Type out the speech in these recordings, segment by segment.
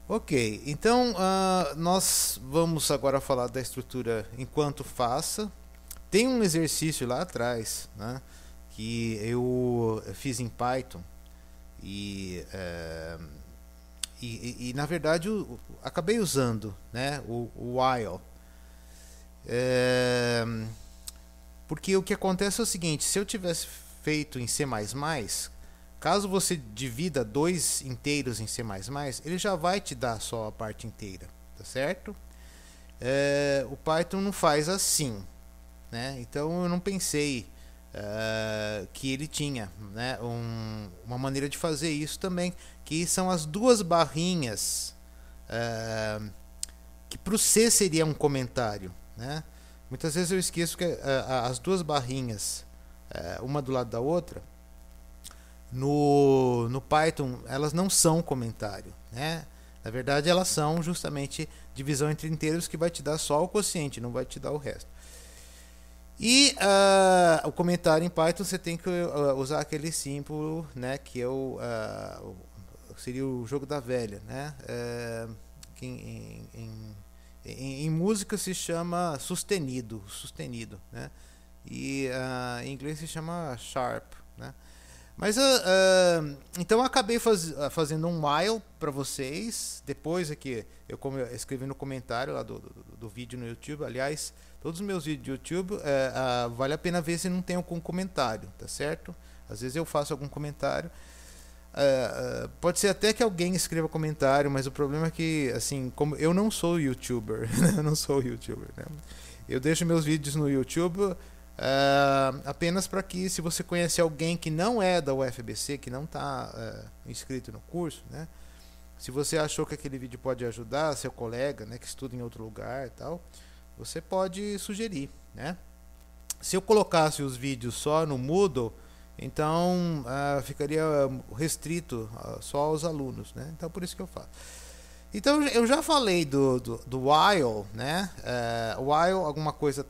Ok, então nós vamos agora falar da estrutura enquanto faça. Tem um exercício lá atrás, né, que eu fiz em Python e, na verdade acabei usando, né, o while. É, porque o que acontece é o seguinte: se eu tivesse feito em C++, caso você divida dois inteiros em C++, ele já vai te dar só a parte inteira, tá certo? O Python não faz assim, né? Então eu não pensei que ele tinha, né, uma maneira de fazer isso também, que são as duas barrinhas, que para o C seria um comentário, né? Muitas vezes eu esqueço que as duas barrinhas, uma do lado da outra, no Python elas não são comentário, né? Na verdade elas são justamente divisão entre inteiros, que vai te dar só o quociente, não vai te dar o resto. E o comentário em Python você tem que usar aquele símbolo, né, que é seria o jogo da velha, né? Que em música se chama sustenido, né? E em inglês se chama sharp, né? Mas então eu acabei fazendo um while para vocês. Depois aqui como eu escrevi no comentário lá do vídeo no YouTube. Aliás, todos os meus vídeos do YouTube vale a pena ver se não tem algum comentário, tá certo? Às vezes eu faço algum comentário. Pode ser até que alguém escreva comentário, mas o problema é que, assim, como eu não sou YouTuber, eu não sou YouTuber, né? Eu deixo meus vídeos no YouTube apenas para que, se você conhecer alguém que não é da UFBC, que não está inscrito no curso, né? Se você achou que aquele vídeo pode ajudar seu colega, né, que estuda em outro lugar e tal, você pode sugerir, né? Se eu colocasse os vídeos só no Moodle, então ficaria restrito só aos alunos, né? Então por isso que eu faço. Então eu já falei do while, né? While alguma coisa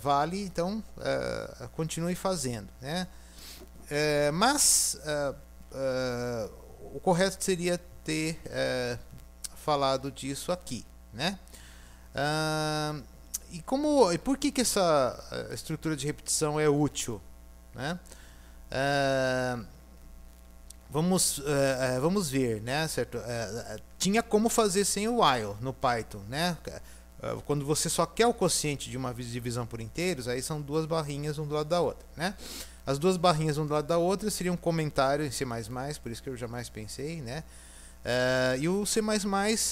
vale, então continue fazendo, né? Mas o correto seria ter falado disso aqui, né? E por que essa estrutura de repetição é útil, né? Uh, vamos ver, né? Certo? Tinha como fazer sem o while no Python, né? Quando você só quer o quociente de uma divisão por inteiros, aí são duas barrinhas um do lado da outra, né? As duas barrinhas um do lado da outra seriam um comentário em C++, por isso que eu jamais pensei, né? E o C++,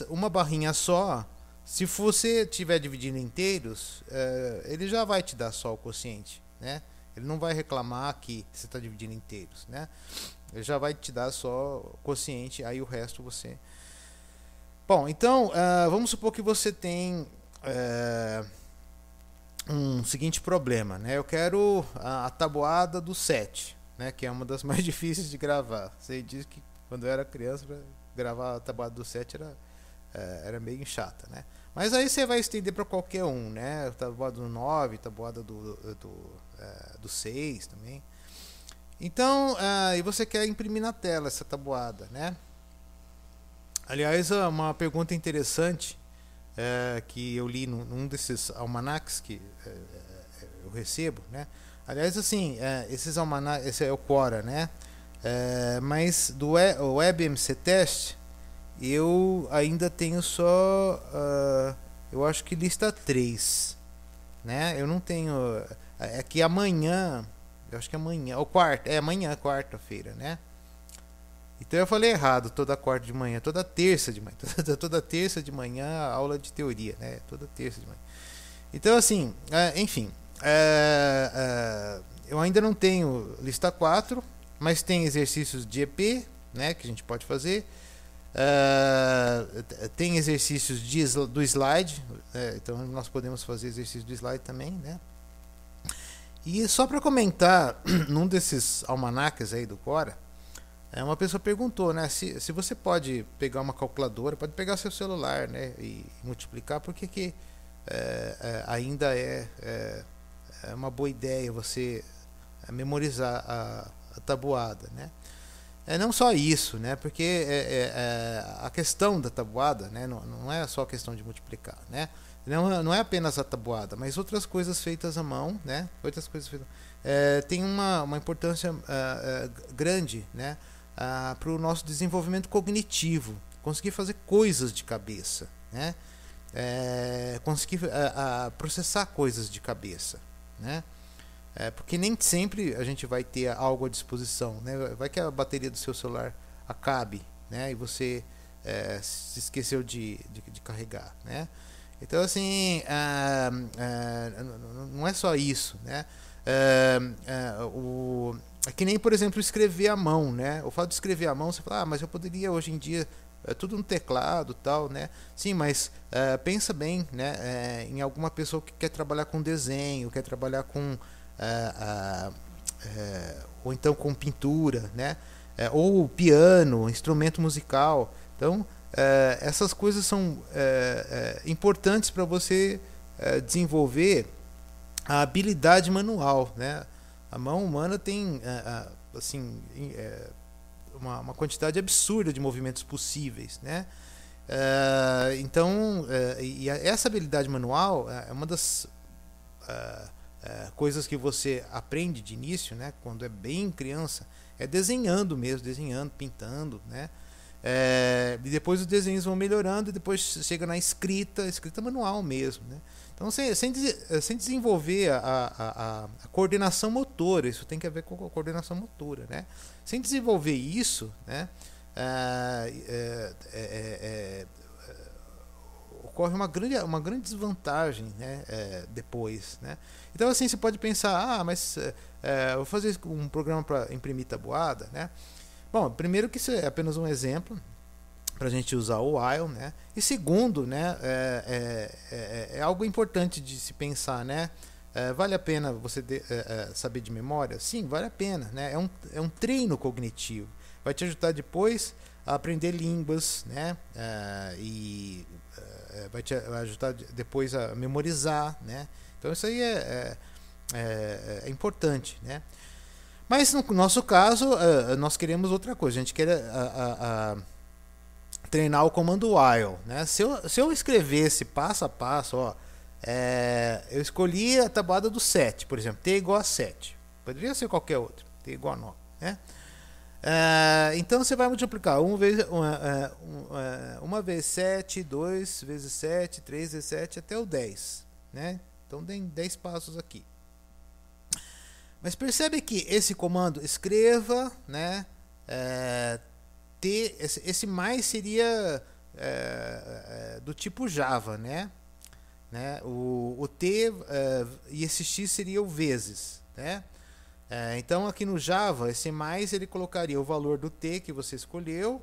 uma barrinha só, se você estiver dividindo em inteiros, ele já vai te dar só o quociente, né? Ele não vai reclamar que você está dividindo em inteiros, né? Ele já vai te dar só o quociente, aí o resto você... Bom, então, vamos supor que você tem um seguinte problema, né? Eu quero a tabuada do 7, né? Que é uma das mais difíceis de gravar. Você diz que quando eu era criança, gravar a tabuada do 7 era meio chata, né? Mas aí você vai estender para qualquer um, né? Tabuada do 9, tabuada do 6 também. Então, e você quer imprimir na tela essa tabuada, né? Aliás, uma pergunta interessante que eu li num desses almanacs que eu recebo, né? Aliás, assim, esses almanacs, esse é o Quora, né? Mas do WebMC Test, eu ainda tenho só, eu acho que lista 3, né? Eu não tenho, é que amanhã, eu acho que amanhã, ou amanhã, quarta-feira, né? Então eu falei errado, toda quarta de manhã, toda terça de manhã, toda terça de manhã aula de teoria, né? Toda terça de manhã. Então assim, enfim, eu ainda não tenho lista 4, mas tem exercícios de EP, né? Que a gente pode fazer. Tem exercícios do slide, então nós podemos fazer exercícios do slide também, né? E só para comentar, num desses almanacs aí do Quora, uma pessoa perguntou, né, se você pode pegar uma calculadora, pode pegar seu celular, né, e multiplicar, porque ainda é uma boa ideia você memorizar a tabuada, né? não só isso, né? Porque a questão da tabuada, né? Não é só a questão de multiplicar, né? Não é apenas a tabuada, mas outras coisas feitas à mão, né? Outras coisas feitas, tem uma importância grande, né? Para o nosso desenvolvimento cognitivo, conseguir fazer coisas de cabeça, né? Conseguir processar coisas de cabeça, né? Porque nem sempre a gente vai ter algo à disposição, né? Vai que a bateria do seu celular acabe, né? E você se esqueceu de carregar, né? Então, assim, não é só isso, né? É que nem, por exemplo, escrever à mão, né? O fato de escrever à mão, você fala, mas eu poderia hoje em dia tudo no teclado, tal, né? Sim, mas pensa bem, né? Em alguma pessoa que quer trabalhar com desenho, quer trabalhar com ou então com pintura, né? Ou piano, instrumento musical. Então, essas coisas são importantes para você desenvolver a habilidade manual, né? A mão humana tem assim uma quantidade absurda de movimentos possíveis, né? Então, e essa habilidade manual é uma das coisas que você aprende de início, né? Quando é bem criança, é desenhando mesmo, desenhando, pintando, né? E depois os desenhos vão melhorando e depois chega na escrita manual mesmo, né? Então, sem desenvolver a coordenação motora, isso tem que ver com a coordenação motora, né? Sem desenvolver isso, né? Ocorre uma grande desvantagem, né? Depois, né? Então, assim, você pode pensar, mas eu vou fazer um programa para imprimir tabuada, né? Bom, primeiro que isso é apenas um exemplo para a gente usar o while, né? E segundo, né, é algo importante de se pensar, né? Vale a pena você saber de memória? Sim, vale a pena, né? É um treino cognitivo. Vai te ajudar depois a aprender línguas, né? Vai te ajudar depois a memorizar, né? Então isso aí é importante, né? Mas no nosso caso, nós queremos outra coisa. A gente quer treinar o comando while, né? Se eu escrevesse passo a passo, ó, eu escolhi a tabuada do 7, por exemplo, t igual a 7. Poderia ser qualquer outro, t igual a 9, né? Então você vai multiplicar 1 vezes 7, 2 vezes 7, 3 vezes 7 até o 10, né? Então tem 10 passos aqui. Mas percebe que esse comando escreva, né? Esse mais seria do tipo Java, né? O T e esse X seria o vezes, né? Então aqui no Java, esse mais ele colocaria o valor do T que você escolheu,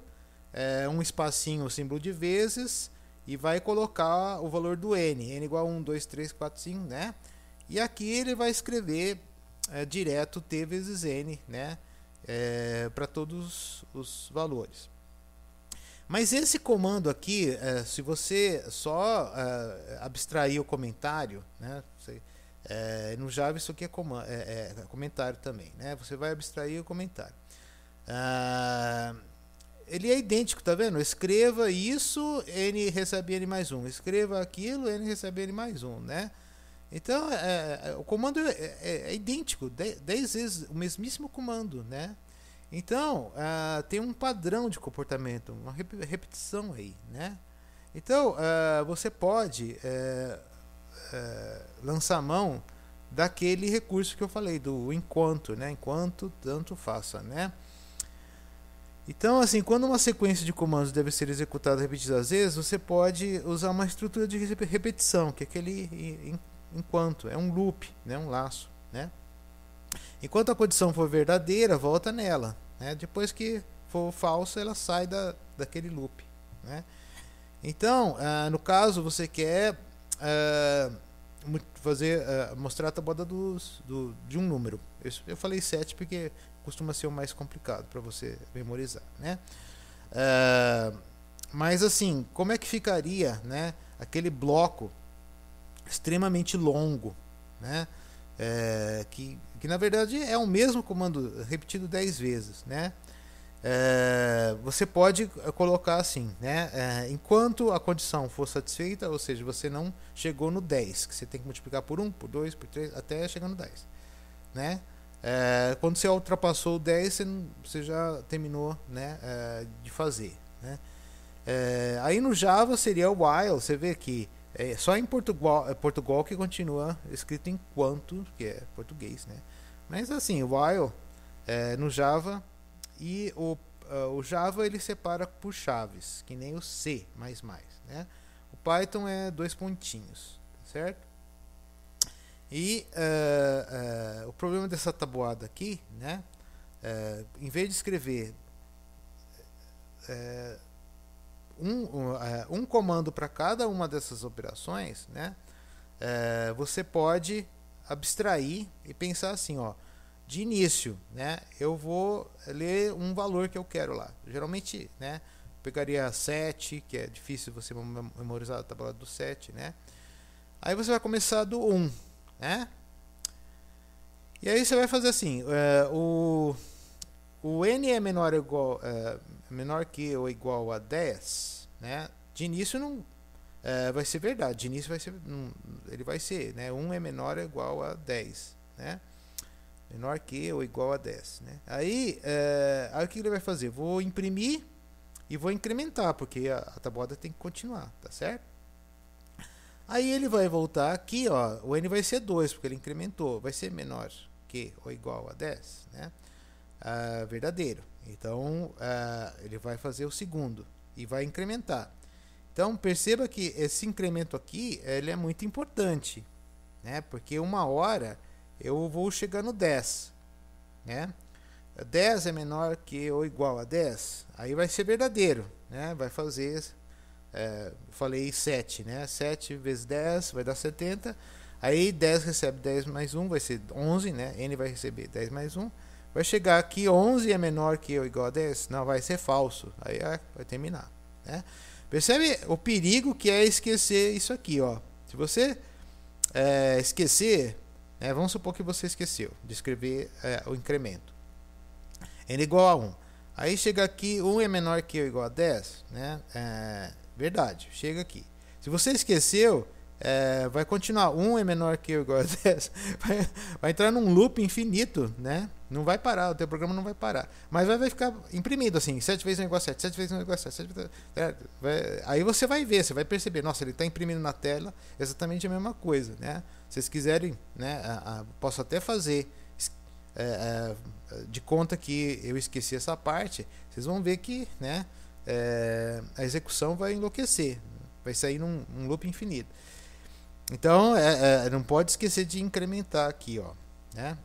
um espacinho, o símbolo de vezes, e vai colocar o valor do N igual a 1, 2, 3, 4, 5, né? E aqui ele vai escrever direto T vezes N, né? Para todos os valores. Mas esse comando aqui, se você só abstrair o comentário, né? No Java isso aqui é comentário também, né? Você vai abstrair o comentário. Ele é idêntico, tá vendo? Escreva isso, N recebe N mais 1. Escreva aquilo, N recebe N mais 1, né? Então, o comando é idêntico, 10 vezes o mesmíssimo comando, né? Então, tem um padrão de comportamento, uma repetição aí, né? Então, você pode lançar a mão daquele recurso que eu falei, do enquanto, né? Enquanto tanto faça, né? Então, assim, quando uma sequência de comandos deve ser executada repetidas vezes, você pode usar uma estrutura de repetição, que é aquele enquanto, é um loop, né? Um laço, né? Enquanto a condição for verdadeira, volta nela, né? Depois que for falsa, ela sai daquele loop, né? Então, no caso, você quer mostrar a tabuada de um número. Eu falei 7 porque costuma ser o mais complicado para você memorizar, né? Mas assim, como é que ficaria, né, aquele bloco extremamente longo, né? Que na verdade é o mesmo comando repetido 10 vezes, né? você pode colocar assim, né? Enquanto a condição for satisfeita, ou seja, você não chegou no 10, que você tem que multiplicar por 1, por 2, por 3, até chegar no 10, né? Quando você ultrapassou o 10, você já terminou, né, de fazer, né? Aí no Java seria o while, você vê que só em Portugal que continua escrito enquanto, que é português, né? Mas assim, o while no Java, e o Java ele separa por chaves, que nem o C++, né? O Python é 2 pontinhos, certo? E o problema dessa tabuada aqui, né? Em vez de escrever um comando para cada uma dessas operações, né? Você pode abstrair e pensar assim, ó, de início, né? Eu vou ler um valor que eu quero lá. Geralmente, né? Pegaria 7, que é difícil você memorizar a tabela do 7, né? Aí você vai começar do 1, né? E aí você vai fazer assim, o n é menor que ou igual a 10, né? De início não vai ser verdade, de início vai ser, ele vai ser, né? 1 é menor ou igual a 10, né? Menor que ou igual a 10, né? Aí o que ele vai fazer? Vou imprimir e vou incrementar, porque a tabuada tem que continuar, tá certo? Aí ele vai voltar aqui, ó, o n vai ser 2, porque ele incrementou, vai ser menor que ou igual a 10, né? Verdadeiro. Então, ele vai fazer o segundo e vai incrementar. Então, perceba que esse incremento aqui, ele é muito importante, né? Porque uma hora eu vou chegar no 10, né? 10 é menor que ou igual a 10, aí vai ser verdadeiro, né? Vai fazer, falei 7, né? 7 vezes 10 vai dar 70, aí 10 recebe 10 mais 1, vai ser 11, né? N vai receber 10 mais 1, vai chegar aqui, 11 é menor que ou igual a 10, não, vai ser falso, aí vai terminar, né? Percebe o perigo que é esquecer isso aqui, ó. Se você esquecer, vamos supor que você esqueceu de escrever o incremento. N igual a 1. Aí chega aqui, 1 é menor que ou igual a 10, né? Verdade, chega aqui. Se você esqueceu, vai continuar. 1 é menor que ou igual a 10. Vai entrar num loop infinito, né? Não vai parar, o teu programa não vai parar. Mas vai ficar imprimido assim, 7 vezes 1 igual a 7, 7 vezes 1 igual a 7, 7 vezes... Aí você vai ver, você vai perceber, nossa, ele está imprimindo na tela exatamente a mesma coisa, né? Se vocês quiserem, né, posso até fazer de conta que eu esqueci essa parte, vocês vão ver que, né, a execução vai enlouquecer, vai sair num loop infinito. Então não pode esquecer de incrementar aqui, ó, né?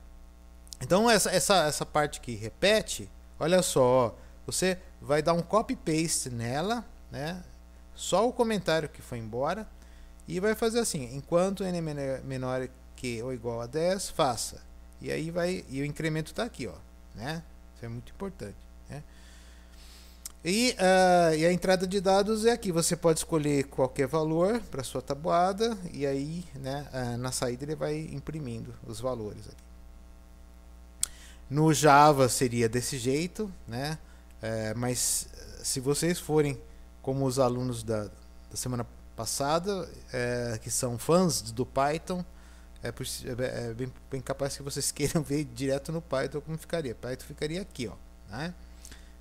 Então essa parte que repete, olha só, ó, você vai dar um copy paste nela, né? Só o comentário que foi embora, e vai fazer assim, enquanto n é menor que ou igual a 10, faça. E aí e o incremento está aqui, ó, né? Isso é muito importante, né? E a entrada de dados é aqui. Você pode escolher qualquer valor para sua tabuada, e aí, né, na saída ele vai imprimindo os valores aqui. No Java seria desse jeito, né? Mas se vocês forem como os alunos da semana passada, que são fãs do Python, é bem capaz que vocês queiram ver direto no Python como ficaria. Python ficaria aqui, ó, né?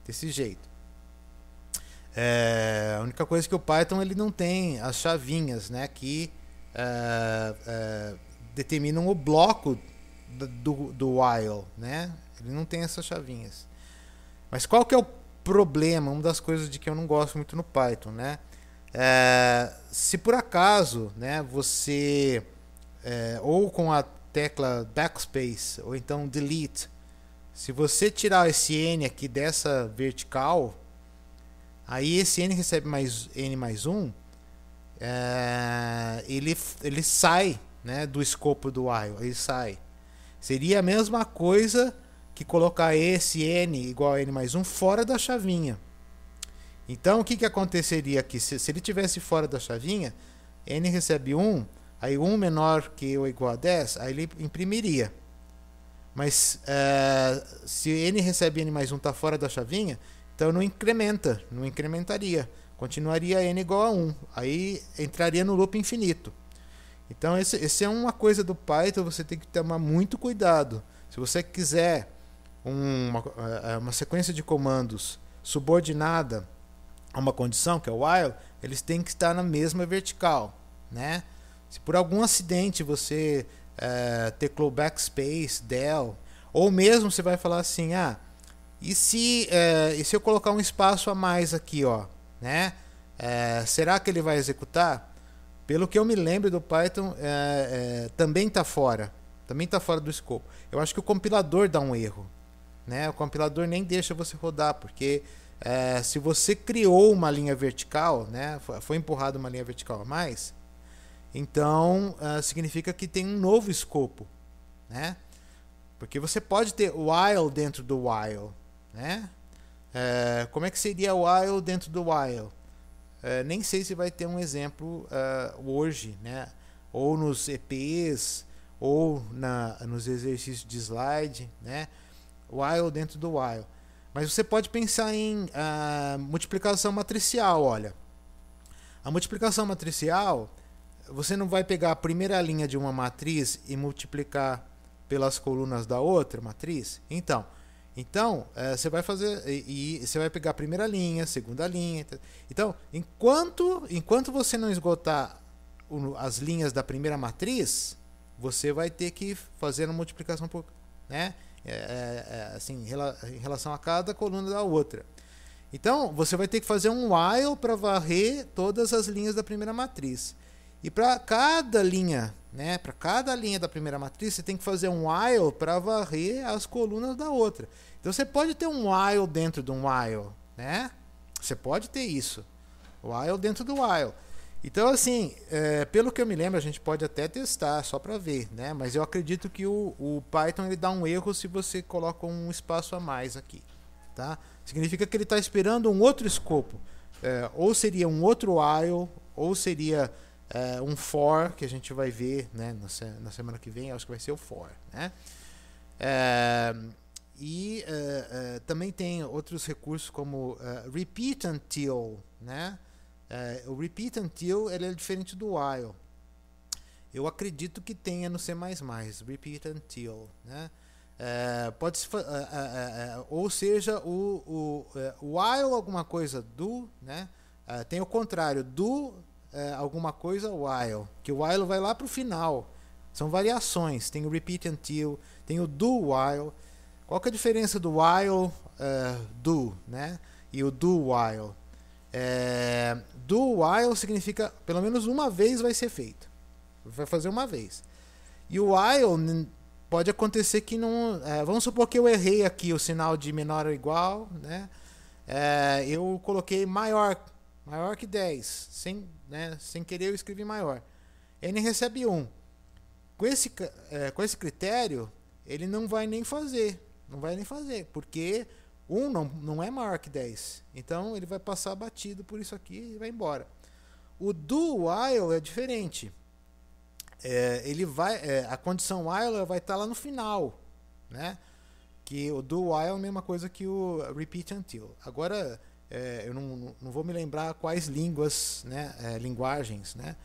Desse jeito. A única coisa é que o Python ele não tem as chavinhas, né, que determinam o bloco do while, né? Ele não tem essas chavinhas. Mas qual que é o problema? Uma das coisas de que eu não gosto muito no Python, né? Se por acaso, né, você ou com a tecla backspace ou então delete, se você tirar esse n aqui dessa vertical, aí esse n recebe mais n mais 1, ele sai, né, do escopo do while, ele sai. Seria a mesma coisa que colocar esse n igual a n mais 1 fora da chavinha. Então o que aconteceria aqui? Se ele tivesse fora da chavinha, n recebe 1, aí 1 menor que ou igual a 10, aí ele imprimiria. Mas se n recebe n mais 1 está fora da chavinha, então não incrementaria. Continuaria n igual a 1. Aí entraria no loop infinito. Então esse é uma coisa do Python, você tem que tomar muito cuidado. Se você quiser uma sequência de comandos subordinada a uma condição, que é o while, eles têm que estar na mesma vertical, né? Se por algum acidente você teclou backspace, del, ou mesmo você vai falar assim, e se eu colocar um espaço a mais aqui, ó, né? Será que ele vai executar? Pelo que eu me lembro do Python, também está fora do escopo. Eu acho que o compilador dá um erro, né? O compilador nem deixa você rodar, porque se você criou uma linha vertical, né? Foi empurrada uma linha vertical a mais, então significa que tem um novo escopo, né? Porque você pode ter while dentro do while, né? Como é que seria while dentro do while? Nem sei se vai ter um exemplo hoje, né? Ou nos EPs, ou nos exercícios de slide, né? While dentro do while. Mas você pode pensar em multiplicação matricial. Olha, a multiplicação matricial, você não vai pegar a primeira linha de uma matriz e multiplicar pelas colunas da outra matriz? Então, você vai fazer e você vai pegar a primeira linha, segunda linha. Então, enquanto você não esgotar as linhas da primeira matriz, você vai ter que fazer uma multiplicação por, né? Assim, em relação a cada coluna da outra. Então, você vai ter que fazer um while para varrer todas as linhas da primeira matriz. E para cada linha, né, para cada linha da primeira matriz, você tem que fazer um while para varrer as colunas da outra. Então você pode ter um while dentro de um while, né? Você pode ter isso. While dentro do while. Então, assim, pelo que eu me lembro, a gente pode até testar só para ver, né? Mas eu acredito que o Python ele dá um erro se você coloca um espaço a mais aqui, tá? Significa que ele está esperando um outro escopo. Ou seria um outro while, ou seria um for, que a gente vai ver, né, na semana que vem, acho que vai ser o for, né? Também tem outros recursos como repeat until, né? O repeat until ele é diferente do while. Eu acredito que tenha no C++, repeat until, né? Ou seja, o while alguma coisa do, né? Tem o contrário, do alguma coisa while, que o while vai lá para o final. São variações. Tem o repeat until, tem o do while. Qual que é a diferença do while do, né? E o do while? Do while significa pelo menos uma vez vai ser feito. Vai fazer uma vez. E o while pode acontecer que não. Vamos supor que eu errei aqui o sinal de menor ou igual, né? Eu coloquei maior que 10. Sem querer eu escrevi maior. N recebe 1. Com esse critério, ele não vai nem fazer. Não vai nem fazer, porque 1 não é maior que 10. Então ele vai passar batido por isso aqui e vai embora. O do while é diferente. A condição while vai estar lá no final, né? Que o do while é a mesma coisa que o repeat until. Agora eu não vou me lembrar quais línguas, né, linguagens, né?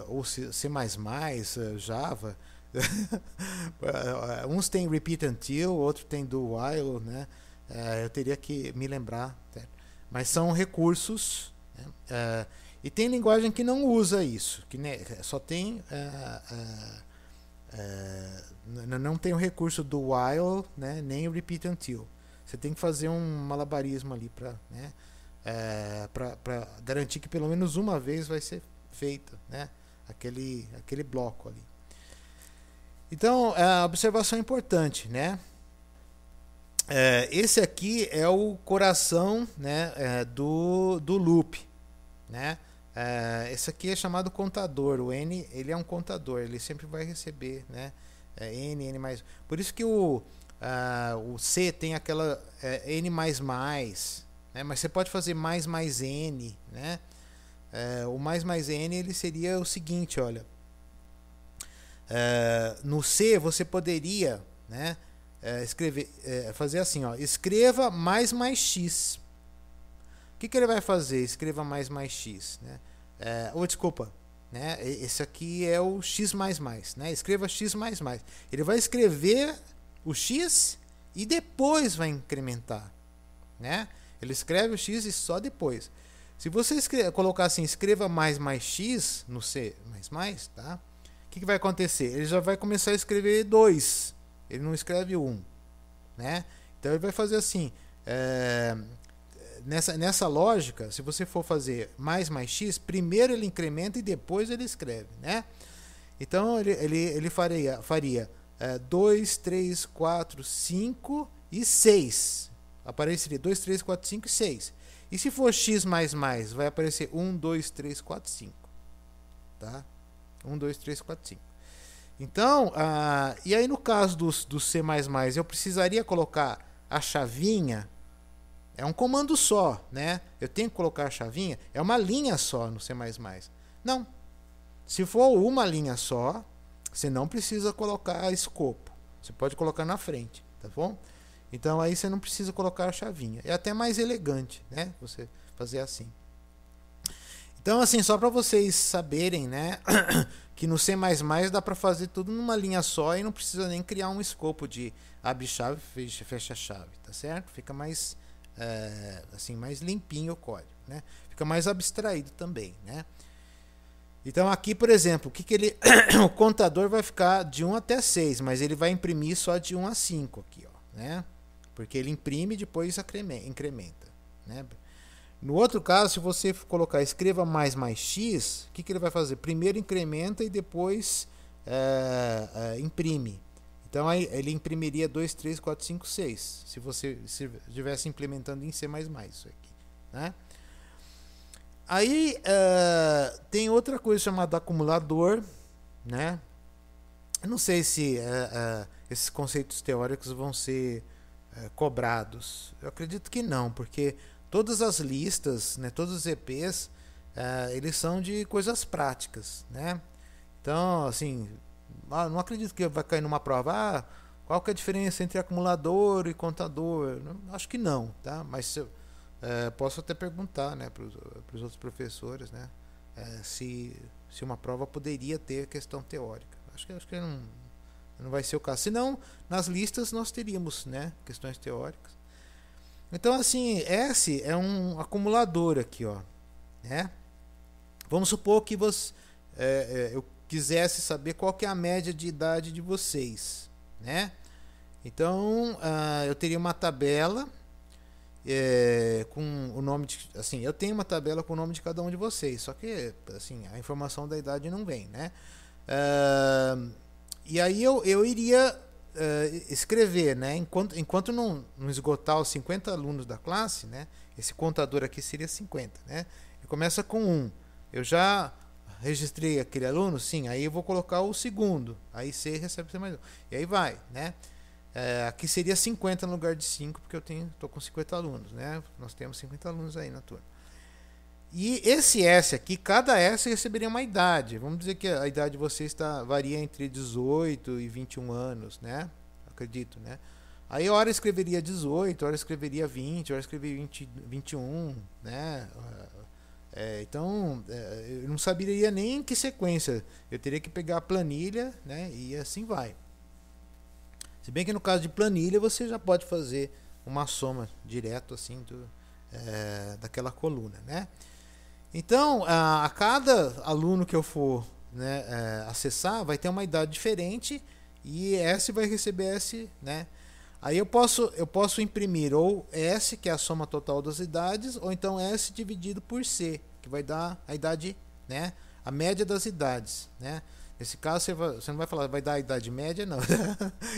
Ou C++, Java. Uns tem repeat until, outros tem do while, né? Eu teria que me lembrar, certo? Mas são recursos, né? E tem linguagem que não usa isso, que só tem não tem o recurso do while, né? Nem o repeat until. Você tem que fazer um malabarismo ali para, né? Para garantir que pelo menos uma vez vai ser feita, né? Aquele bloco ali. Então, a observação é importante, né? Esse aqui é o coração, né, do loop, né? Esse aqui é chamado contador. O n ele é um contador, ele sempre vai receber, né? N mais. Por isso que o C tem aquela n mais, né? Mas você pode fazer mais n, né? O mais n ele seria o seguinte, olha. No C você poderia né? Fazer assim, ó, escreva mais x. O que ele vai fazer? Escreva mais x, né? Desculpa, né? Esse aqui é o x mais, né? Escreva x mais. Ele vai escrever o x e depois vai incrementar, né? Ele escreve o x e só depois. Se você colocar assim, escreva mais x no C++, tá? O que vai acontecer? Ele já vai começar a escrever 2. Ele não escreve 1, né? Então ele vai fazer assim, nessa lógica, se você for fazer mais x, primeiro ele incrementa e depois ele escreve, né? Então ele faria 2, 3, 4, 5 e 6. Apareceria 2, 3, 4, 5 e 6. E se for x++, vai aparecer 1, 2, 3, 4, 5. Tá? 1, 2, 3, 4, 5. Então, e aí no caso do C++, eu precisaria colocar a chavinha. É um comando só, né? Eu tenho que colocar a chavinha. É uma linha só no C++. Não. Se for uma linha só, você não precisa colocar escopo. Você pode colocar na frente, tá bom? Então aí você não precisa colocar a chavinha. É até mais elegante, né? Você fazer assim. Então assim, só para vocês saberem, né? Que no C++ dá para fazer tudo numa linha só e não precisa nem criar um escopo de abre chave, fecha chave, tá certo? Fica mais assim, mais limpinho o código, né? Fica mais abstraído também, né? Então aqui, por exemplo, o contador vai ficar de 1 até 6, mas ele vai imprimir só de 1 a 5 aqui, ó, né? Porque ele imprime e depois incrementa, né? No outro caso, se você colocar escreva mais x, o que ele vai fazer? Primeiro incrementa e depois imprime. Então aí ele imprimiria 2, 3, 4, 5, 6. Se você estivesse implementando em C++ isso aqui, né? Aí tem outra coisa chamada acumulador, né? Eu não sei se esses conceitos teóricos vão ser cobrados. Eu acredito que não, porque todas as listas, né, todos os EPs, eles são de coisas práticas, né? Então, assim, não acredito que vai cair numa prova. Qual que é a diferença entre acumulador e contador? Acho que não, tá? Mas posso até perguntar, né, para os outros professores, né, se uma prova poderia ter questão teórica. Acho que não vai ser o caso. Senão, nas listas nós teríamos, né, questões teóricas. Então, assim, S é um acumulador aqui, ó, né? Vamos supor que eu quisesse saber qual que é a média de idade de vocês, né? Então, eu teria uma tabela com o nome de, assim, eu tenho uma tabela com o nome de cada um de vocês, só que assim, a informação da idade não vem, né? E aí eu iria escrever, né? Enquanto não esgotar os 50 alunos da classe, né? Esse contador aqui seria 50, né? Ele começa com 1. Eu já registrei aquele aluno, sim, aí eu vou colocar o segundo, aí C recebe C mais 1. E aí vai, né? Aqui seria 50 no lugar de 5, porque eu estou com 50 alunos, né? Nós temos 50 alunos aí na turma. E esse S aqui, cada S receberia uma idade. Vamos dizer que a idade de vocês varia entre 18 e 21 anos, né? Acredito, né? Aí a hora escreveria 18, a hora escreveria 20, a hora escreveria 21, né? Então, eu não saberia nem em que sequência. Eu teria que pegar a planilha, né? E assim vai. Se bem que no caso de planilha você já pode fazer uma soma direto assim daquela coluna, né? Então, a cada aluno que eu for, né, acessar vai ter uma idade diferente e S vai receber S, né? Aí eu posso imprimir ou S, que é a soma total das idades, ou então S dividido por C, que vai dar a idade, né, a média das idades, né? Nesse caso você não vai falar, vai dar a idade média, não.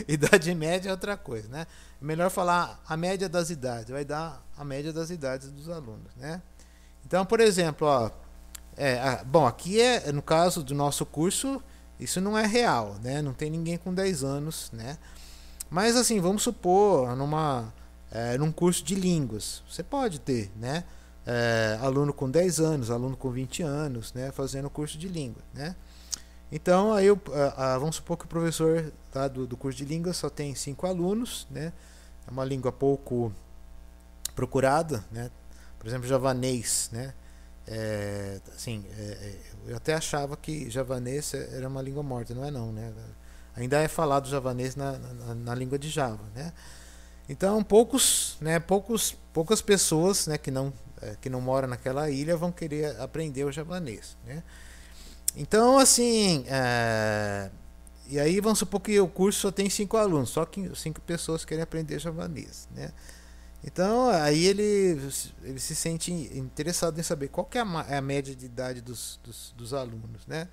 Idade média é outra coisa, né? É melhor falar a média das idades, vai dar a média das idades dos alunos, né? Então, por exemplo, ó, bom, aqui no caso do nosso curso, isso não é real, né? Não tem ninguém com 10 anos, né? Mas assim, vamos supor, num curso de línguas, você pode ter, né? Aluno com 10 anos, aluno com 20 anos, né? Fazendo curso de língua, né? Então, vamos supor que o professor do curso de língua só tem 5 alunos, né? É uma língua pouco procurada, né? Por exemplo, javanês, né? Eu até achava que javanês era uma língua morta, não é não, né? Ainda é falado javanês na língua de Java, né? Então, poucas pessoas, né, que não moram naquela ilha vão querer aprender o javanês, né? Então, assim, e aí vamos supor que o curso só tem 5 alunos, só que 5 pessoas querem aprender javanês, né? Então, aí ele se sente interessado em saber qual que é a média de idade dos alunos, né?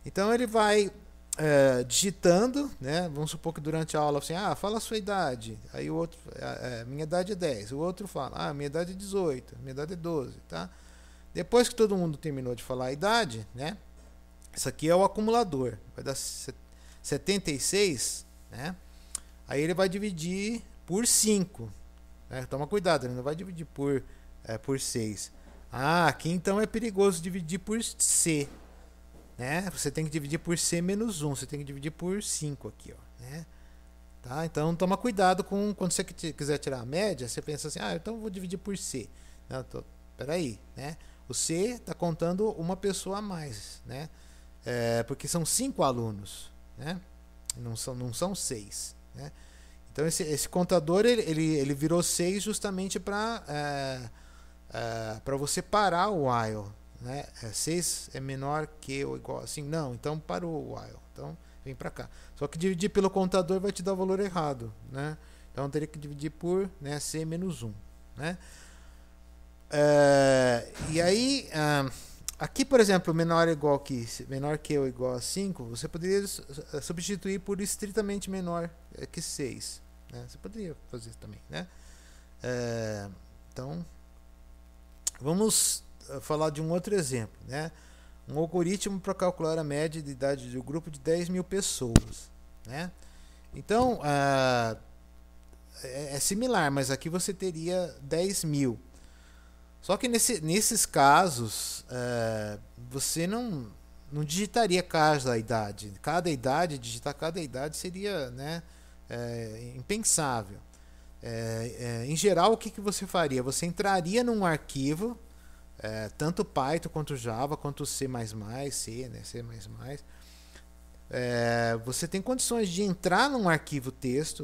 Então, ele vai digitando, né? Vamos supor que durante a aula, assim, fala a sua idade. Aí o outro, minha idade é 10. O outro fala, minha idade é 18, minha idade é 12, tá? Depois que todo mundo terminou de falar a idade, né? Isso aqui é o acumulador. Vai dar 76, né? Aí ele vai dividir por 5. Né? Toma cuidado, ele não vai dividir por 6. Aqui então é perigoso dividir por C. Né? Você tem que dividir por C menos 1. Você tem que dividir por 5 aqui, ó, né? Tá? Então toma cuidado quando você quiser tirar a média, você pensa assim, então eu vou dividir por C. Não, peraí, né? O C está contando uma pessoa a mais, né? Porque são 5 alunos, né? Não são 6, né? Então esse contador ele virou 6 justamente para você parar o while, né? 6 é menor que ou igual assim, não, então parou o while, então vem para cá. Só que dividir pelo contador vai te dar o valor errado, né? Então teria que dividir por, né, C menos 1, né? E aí aqui, por exemplo, menor que ou igual a 5, você poderia substituir por estritamente menor que 6, né? Você poderia fazer isso também, né? Então vamos falar de um outro exemplo, né? Um algoritmo para calcular a média de idade de um grupo de 10 mil pessoas, né? Então é similar, mas aqui você teria 10 mil. Só que nesses casos você não digitaria cada idade. Digitar cada idade seria, né, impensável. Em geral, o que você faria? Você entraria num arquivo, tanto Python quanto Java, quanto C++, C, né, C++. Você tem condições de entrar num arquivo texto,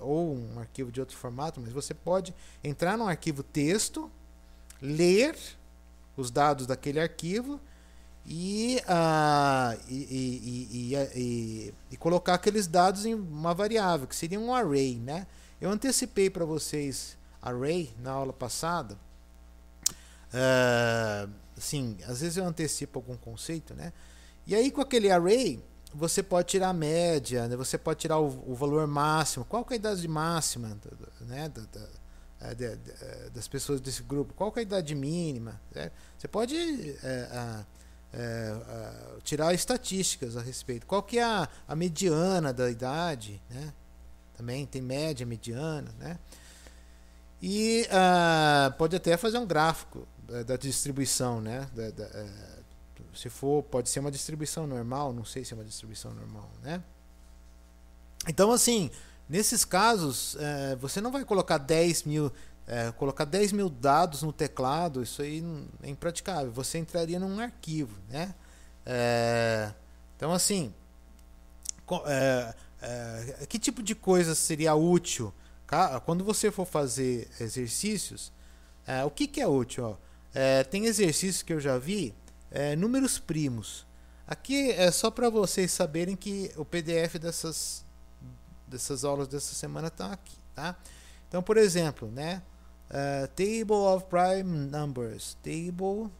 ou um arquivo de outro formato, mas você pode entrar num arquivo texto, ler os dados daquele arquivo e colocar aqueles dados em uma variável, que seria um array, né? Eu antecipei para vocês array na aula passada. Assim, às vezes eu antecipo algum conceito, né? E aí com aquele array você pode tirar a média, né? Você pode tirar o valor máximo. Qual que é a idade máxima, né, das pessoas desse grupo? Qual que é a idade mínima? Certo? Você pode tirar estatísticas a respeito. Qual que é a mediana da idade, né? Também tem média, mediana, né? E pode até fazer um gráfico da distribuição, né? Se for, pode ser uma distribuição normal, não sei se é uma distribuição normal, né? Então, assim, nesses casos, você não vai colocar 10 mil dados no teclado, isso aí é impraticável. Você entraria num arquivo, né? Então, assim, que tipo de coisa seria útil quando você for fazer exercícios? O que é útil? Ó? Tem exercícios que eu já vi, números primos. Aqui é só para vocês saberem que o PDF dessas aulas dessa semana está aqui, tá? Então, por exemplo, né? Table of prime numbers. Table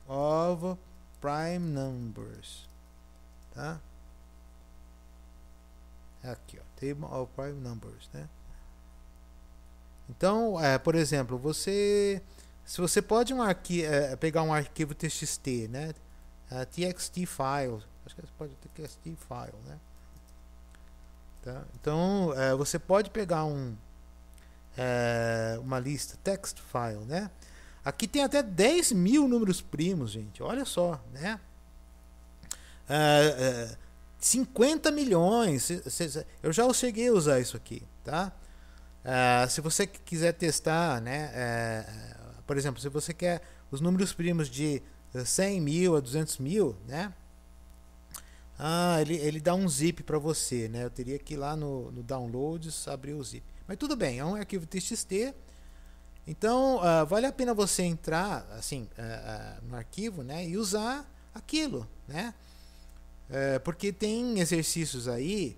of prime numbers. Tá? Aqui, ó. Table of prime numbers, né? Então, por exemplo, se você pode pegar um arquivo TXT, né? TXT file. Acho que você pode ter TXT file, né? Tá? Então, você pode pegar uma lista text file, né? Aqui tem até 10 mil números primos, gente. Olha só, né? ah, 50 milhões. Eu já cheguei a usar isso aqui, tá? Se você quiser testar, né? Por exemplo, se você quer os números primos de 100 mil a 200 mil, né? Ele dá um zip para você, né? Eu teria que ir lá no Downloads, abrir o zip. Mas tudo bem, é um arquivo TXT. Então, vale a pena você entrar assim no arquivo, né? E usar aquilo, né? Porque tem exercícios aí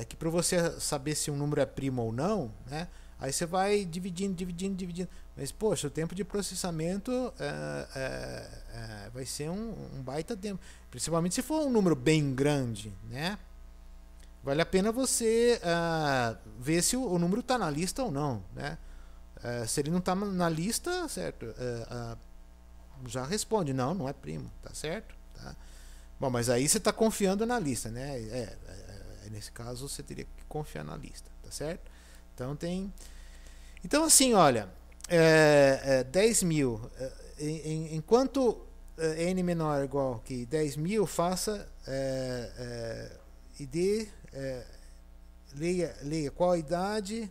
que para você saber se um número é primo ou não, né? Aí você vai dividindo. Mas, poxa, o tempo de processamento vai ser um baita tempo. Principalmente se for um número bem grande, né? Vale a pena você ver se o número está na lista ou não, né? Se ele não está na lista, certo? Já responde, não é primo, tá certo? Tá? Bom, mas aí você está confiando na lista, né? Nesse caso você teria que confiar na lista, tá certo? Então assim, olha, 10 mil, enquanto n menor ou igual que 10 mil, faça id, leia qual a idade,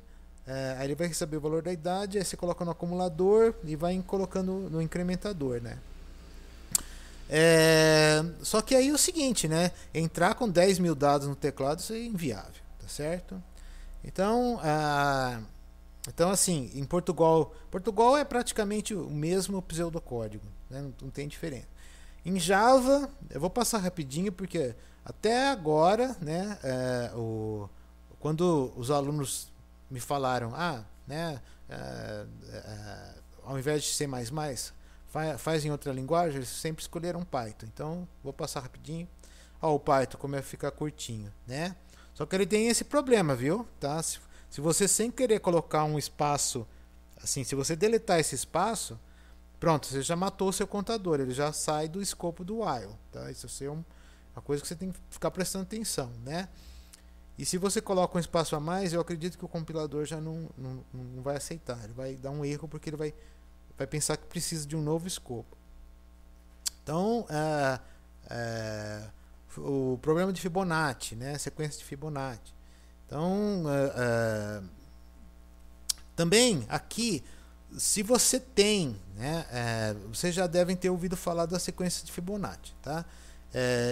aí ele vai receber o valor da idade, aí você coloca no acumulador e vai colocando no incrementador, né? Só que aí é o seguinte, né? Entrar com 10 mil dados no teclado isso é inviável, tá certo? Então, assim, em Portugal é praticamente o mesmo pseudocódigo, né? Não tem diferença. Em Java, eu vou passar rapidinho porque até agora, né? Quando os alunos me falaram, né? Ao invés de C++, faz em outra linguagem, eles sempre escolheram Python. Então, vou passar rapidinho. O Python, como é ficar curtinho, né? Só que ele tem esse problema, viu? Tá? Se você sem querer colocar um espaço, assim, se você deletar esse espaço, pronto, você já matou o seu contador, ele já sai do escopo do while, tá? Isso é uma coisa que você tem que ficar prestando atenção, né? E se você coloca um espaço a mais, eu acredito que o compilador já não vai aceitar, ele vai dar um erro porque ele vai pensar que precisa de um novo escopo. Então, o problema de Fibonacci, né? Sequência de Fibonacci. Então, também aqui, se você tem, né? Vocês já devem ter ouvido falar da sequência de Fibonacci, tá?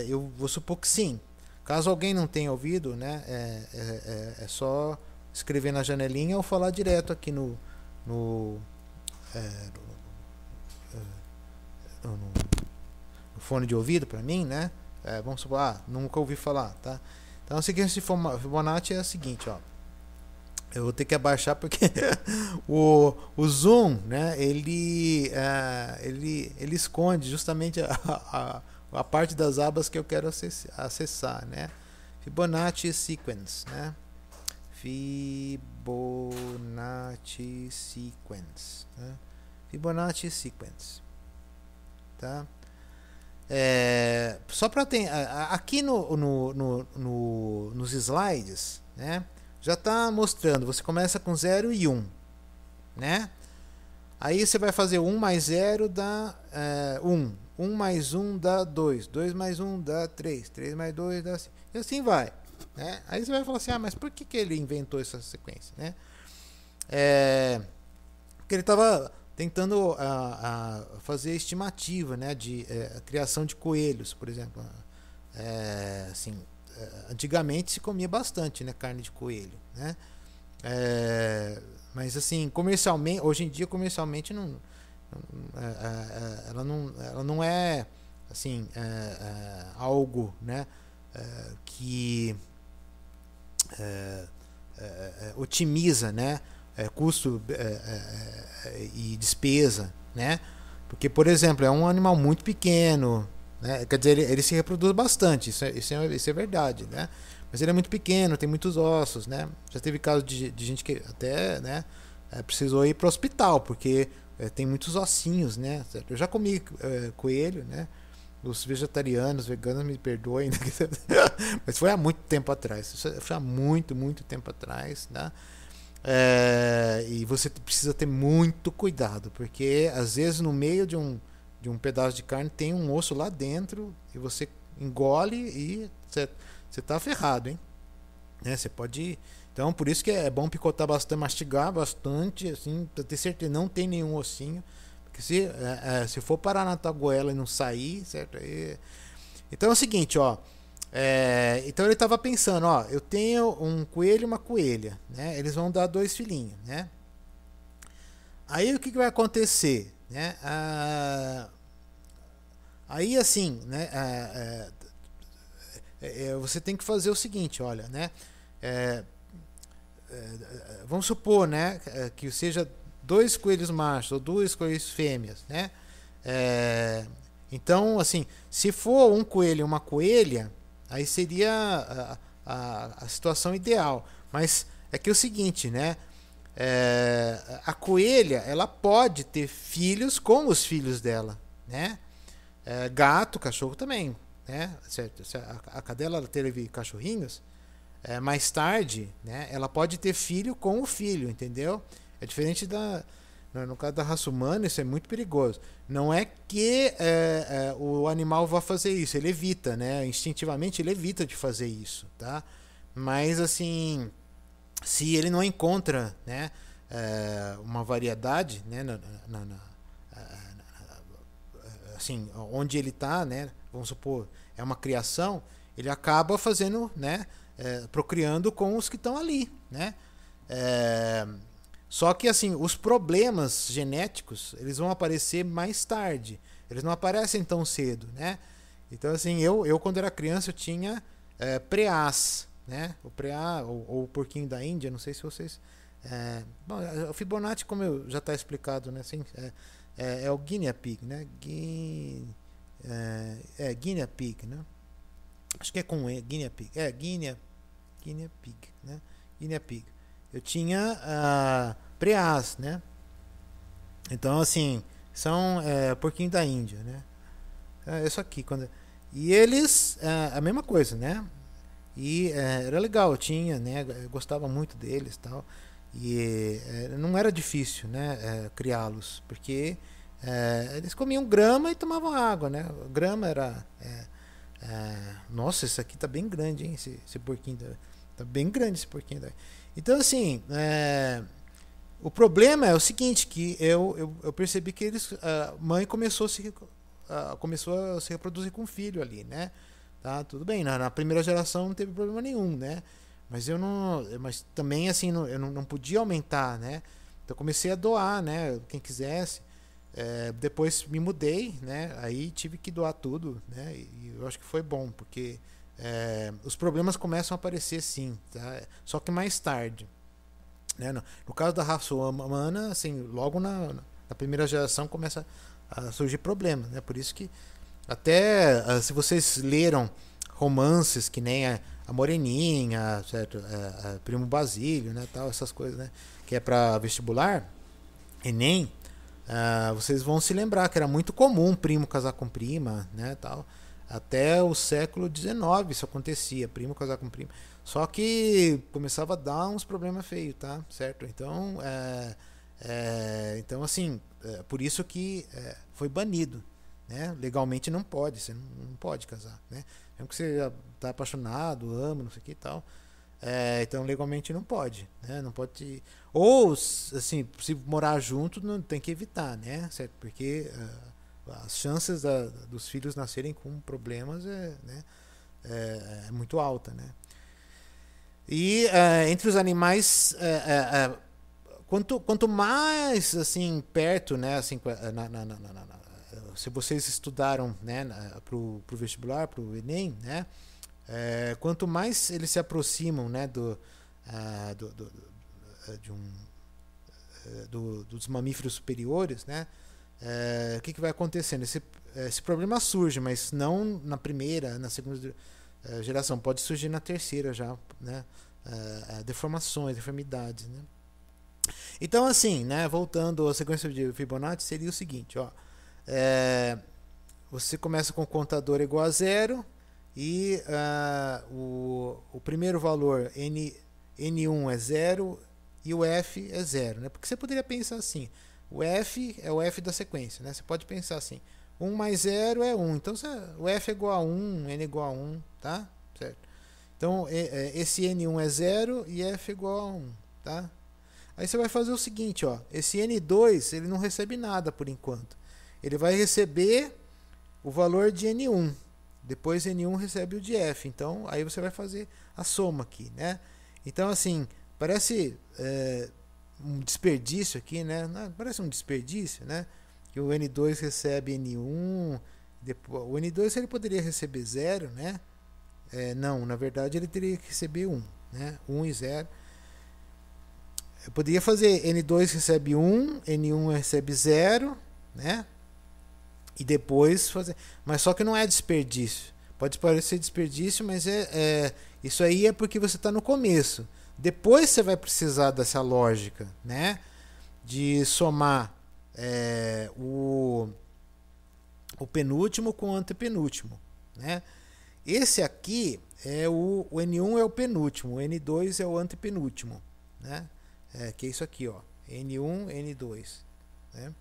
Eu vou supor que sim. Caso alguém não tenha ouvido, né? É só escrever na janelinha ou falar direto aqui no fone de ouvido para mim, né? Vamos supor, nunca ouvi falar, tá? Então a sequência de Fibonacci é a seguinte, ó. Eu vou ter que abaixar porque o zoom, né? Ele esconde justamente a parte das abas que eu quero acessar, né? Fibonacci Sequence, né? Fibonacci Sequence, né? Fibonacci Sequence, tá? Só para ter aqui nos slides, né? Já está mostrando, você começa com 0 e 1, né? Aí você vai fazer 1 mais 0 dá 1, 1 mais 1 dá 2, 2 mais 1 dá 3, 3 mais 2 dá 5, e assim vai, né? Aí você vai falar assim, mas por que ele inventou essa sequência, né? Porque ele estava tentando fazer estimativa, né, de criação de coelhos, por exemplo. Assim, antigamente se comia bastante, né, carne de coelho, né? Mas assim, comercialmente, hoje em dia comercialmente ela não é assim algo, né, que otimiza, né, custo e despesa, né? Porque, por exemplo, é um animal muito pequeno, né? Quer dizer, ele se reproduz bastante, isso é verdade, né? Mas ele é muito pequeno, tem muitos ossos, né? Já teve caso de gente que até, né, precisou ir para o hospital porque tem muitos ossinhos, né? Eu já comi coelho, né? Os vegetarianos, veganos me perdoem, né? Mas foi há muito tempo atrás. Isso foi há muito tempo atrás, né? E você precisa ter muito cuidado, porque às vezes no meio de um pedaço de carne tem um osso lá dentro e você engole e você tá ferrado, hein? Né? Você pode. Então, por isso que é bom picotar bastante, mastigar bastante, assim, pra ter certeza não tem nenhum ossinho. Porque se for parar na tua goela e não sair, certo? Então é o seguinte, ó. Então ele estava pensando, ó, eu tenho um coelho e uma coelha, né? Eles vão dar 2 filhinhos, né? Aí o que vai acontecer, né? Aí assim, né? Você tem que fazer o seguinte, olha, né? Vamos supor, né, que seja 2 coelhos machos ou 2 coelhos fêmeas, né? Então, assim, se for um coelho e uma coelha, aí seria a situação ideal. Mas é que é o seguinte, né? A coelha, ela pode ter filhos com os filhos dela, né? Gato, cachorro também, né? Certo? Se a cadela teve cachorrinhos, mais tarde, né, ela pode ter filho com o filho, entendeu? É diferente no caso da raça humana, isso é muito perigoso. Não é que o animal vá fazer isso, ele evita, né? Instintivamente ele evita de fazer isso, tá? Mas assim, se ele não encontra, né, uma variedade, né, assim, onde ele está, né? Vamos supor, é uma criação, ele acaba fazendo, né? Procriando com os que estão ali, né? Só que assim, os problemas genéticos eles vão aparecer mais tarde, eles não aparecem tão cedo, né? Então assim, eu quando era criança eu tinha preás, né? O preá ou o porquinho da Índia, não sei se vocês bom, o Fibonacci, como já está explicado, né? Assim, é o guinea pig, né? Guinea pig, né? Acho que é com guinea pig. Guinea pig, né? Guinea pig. Eu tinha preás, né? Então, assim, são porquinho da Índia, né? Isso aqui. E eles, a mesma coisa, né? E era legal, eu tinha, né? Eu gostava muito deles, tal. E não era difícil, né? Criá-los, porque eles comiam grama e tomavam água, né? Grama era nossa, esse aqui tá bem grande, hein? Esse porquinho tá bem grande esse porquinho daí. Então, assim, o problema é o seguinte, que eu percebi que a mãe começou a se reproduzir com filho ali, né? Tá, tudo bem, na primeira geração não teve problema nenhum, né? Mas também, assim, eu não podia aumentar, né? Então, eu comecei a doar, né? Quem quisesse. Depois me mudei, né? Aí tive que doar tudo, né? E eu acho que foi bom, porque os problemas começam a aparecer sim, tá? Só que mais tarde, né? No caso da raça humana, assim, logo na primeira geração começa a surgir problemas, né? Por isso que até se vocês leram romances que nem a Moreninha, certo? Primo Basílio, né? Tal, essas coisas, né? Que é para vestibular, Enem. Vocês vão se lembrar que era muito comum primo casar com prima, né, tal. Até o século XIX isso acontecia, primo casar com prima. Só que começava a dar uns problemas feios, tá? Certo? Então, então assim, por isso que foi banido, né? Legalmente não pode, você não pode casar, né? Mesmo que você tá apaixonado, ama, não sei o que e tal. Então legalmente não pode, né? Não pode. Ou assim, se morar junto, não tem que evitar, né? Certo? Porque as chances dos filhos nascerem com problemas né? É muito alta, né? E entre os animais, quanto mais assim perto, né? Assim, se vocês estudaram, né? Para o vestibular, para o Enem, né? Quanto mais eles se aproximam, né, dos mamíferos superiores, né, o que vai acontecendo? Esse problema surge, mas não na primeira, na segunda geração, pode surgir na terceira já, né, deformidades, né. Então, assim, né, voltando à sequência de Fibonacci, seria o seguinte, ó, você começa com o contador igual a 0, e o primeiro valor N1 é 0 e o F é 0, né? Porque você poderia pensar assim, O F é o F da sequência, né? Você pode pensar assim, 1 mais 0 é 1. Então o F é igual a 1, N é igual a 1, tá? Certo? Então esse N1 é 0 e F é igual a 1, tá? Aí você vai fazer o seguinte, ó, esse N2 ele não recebe nada por enquanto. Ele vai receber o valor de N1. Depois N1 recebe o de F. Então aí você vai fazer a soma aqui, né? Então assim, parece um desperdício aqui, né? Parece um desperdício, né? Que o N2 recebe N1, depois, o N2 ele poderia receber 0, né? Não, na verdade ele teria que receber 1, né? 1 e 0. Eu poderia fazer N2 recebe 1, N1 recebe 0, né? E depois fazer. Mas só que não é desperdício. Pode parecer desperdício, mas isso aí é porque você está no começo. Depois você vai precisar dessa lógica, né? De somar o penúltimo com o antepenúltimo, né? Esse aqui o N1 é o penúltimo, o N2 é o antepenúltimo, né? Que é isso aqui, ó, N1, N2, né?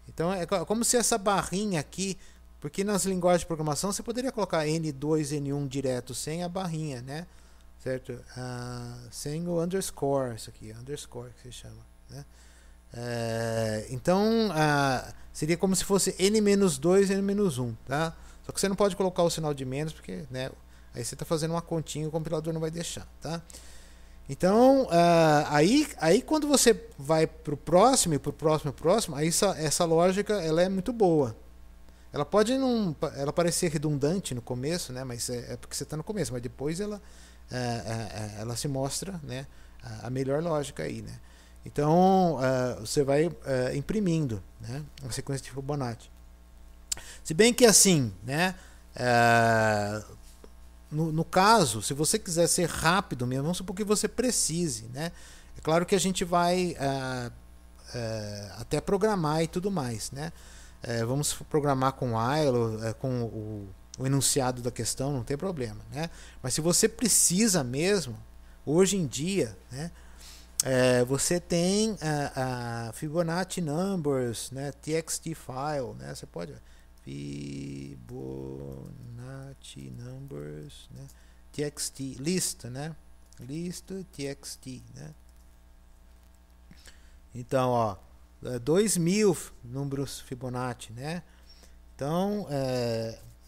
Então é como se essa barrinha aqui, porque nas linguagens de programação você poderia colocar N2, N1 direto sem a barrinha, né? Certo? Sem o underscore, isso aqui, underscore que se chama, né? Então seria como se fosse N-2, N-1, tá? Só que você não pode colocar o sinal de menos, porque, né, aí você está fazendo uma continha e o compilador não vai deixar, tá? Então, aí quando você vai para o próximo, aí essa lógica ela é muito boa. Ela pode ela parecer redundante no começo, né? Mas é porque você está no começo, mas depois ela se mostra, né, a melhor lógica aí, né? Então, você vai imprimindo, né, uma sequência de Fibonacci. Se bem que assim, né, no caso, se você quiser ser rápido mesmo, vamos supor que você precise, né? É claro que a gente vai até programar e tudo mais, né? Vamos programar com while, com o enunciado da questão, não tem problema, né? Mas se você precisa mesmo, hoje em dia, né, você tem a Fibonacci Numbers, né, TXT file, né? Você pode Fibonacci Numbers, né, TXT, lista, né? Lista TXT, né? Então, ó, 2000 números Fibonacci, né? Então,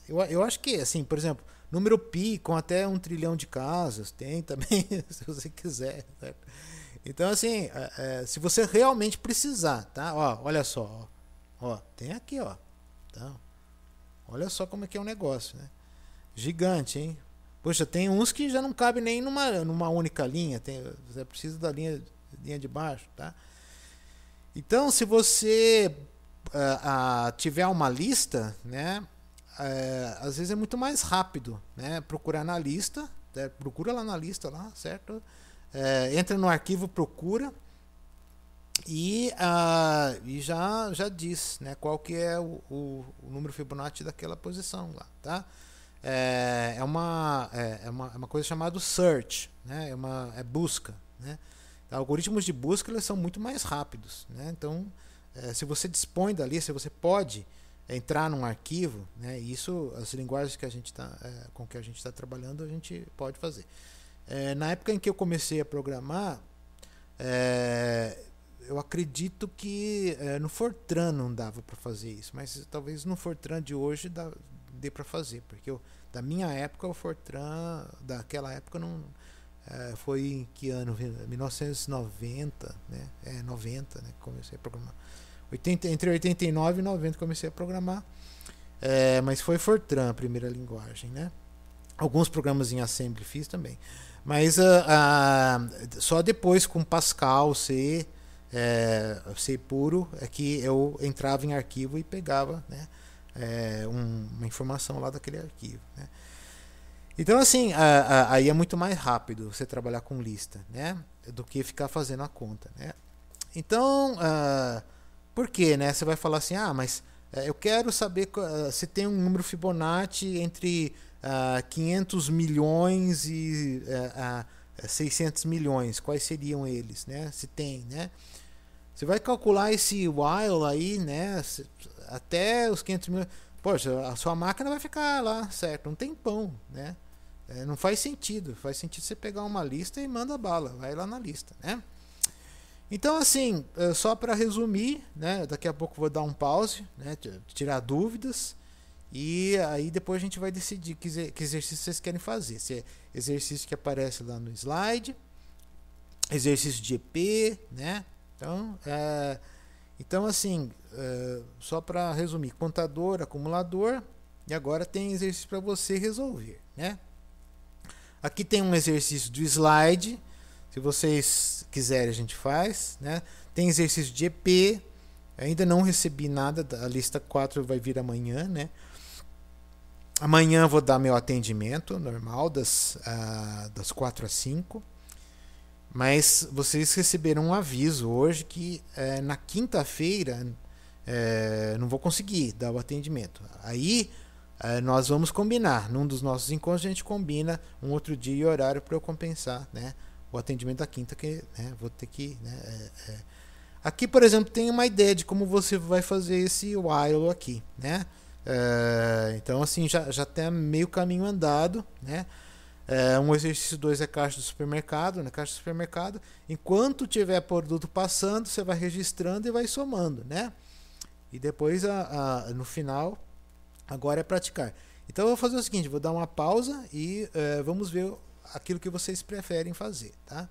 eu acho que, assim, por exemplo, número pi com até 1 trilhão de casas, tem também, se você quiser, certo? Então, assim, se você realmente precisar, tá? Ó, olha só, ó, tem aqui, ó, tá? Olha só como é que é o negócio, né? Gigante, hein? Poxa, tem uns que já não cabe nem numa única linha, você precisa da linha de baixo, tá? Então, se você tiver uma lista, né, às vezes é muito mais rápido, né, procurar na lista, né, procura lá na lista, lá, certo? Entra no arquivo, procura e já diz, né, qual que é o número Fibonacci daquela posição lá, tá? É uma coisa chamada search, né? É busca, né? Algoritmos de busca eles são muito mais rápidos, né? Então, se você dispõe da lista, você pode entrar num arquivo, né? Isso, as linguagens que a gente com que a gente está trabalhando, a gente pode fazer. Na época em que eu comecei a programar, eu acredito que no Fortran não dava para fazer isso, mas talvez no Fortran de hoje dê para fazer, porque da minha época o Fortran daquela época não foi em que ano? 1990, né? 90, né? Comecei a programar. Entre 89 e 90 comecei a programar, mas foi Fortran a primeira linguagem, né? Alguns programas em Assembly fiz também, mas só depois com Pascal, C puro é que eu entrava em arquivo e pegava, né, uma informação lá daquele arquivo, né? Então, assim, aí é muito mais rápido você trabalhar com lista, né, do que ficar fazendo a conta, né? Então, por quê, né? Você vai falar assim, mas eu quero saber se tem um número Fibonacci entre 500 milhões e 600 milhões, quais seriam eles, né? Se tem, né? Você vai calcular esse while aí, né? Até os 500 mil. Poxa, a sua máquina vai ficar lá, certo? Um tempão, né? Não faz sentido. Faz sentido você pegar uma lista e manda bala. Vai lá na lista, né? Então, assim, só para resumir, né? Daqui a pouco eu vou dar um pause, né? Tirar dúvidas. E aí depois a gente vai decidir que exercício vocês querem fazer. Se é exercício que aparece lá no slide, exercício de EP, né? Então assim, só para resumir, contador, acumulador, e agora tem exercício para você resolver, né? Aqui tem um exercício do slide, se vocês quiserem a gente faz, né? Tem exercício de EP, ainda não recebi nada, a lista 4 vai vir amanhã, né? Amanhã eu vou dar meu atendimento normal das 4 às 5. Mas vocês receberam um aviso hoje que na quinta-feira não vou conseguir dar o atendimento. Aí nós vamos combinar. Num dos nossos encontros a gente combina um outro dia e horário para eu compensar, né, o atendimento da quinta, que vou ter que... Aqui, por exemplo, tem uma ideia de como você vai fazer esse while aqui, né? Então assim, já tem meio caminho andado, né? Um exercício 2 é caixa do supermercado, né? Caixa do supermercado. Enquanto tiver produto passando, você vai registrando e vai somando, né? E depois no final, agora é praticar. Então eu vou fazer o seguinte, vou dar uma pausa e vamos ver aquilo que vocês preferem fazer, tá?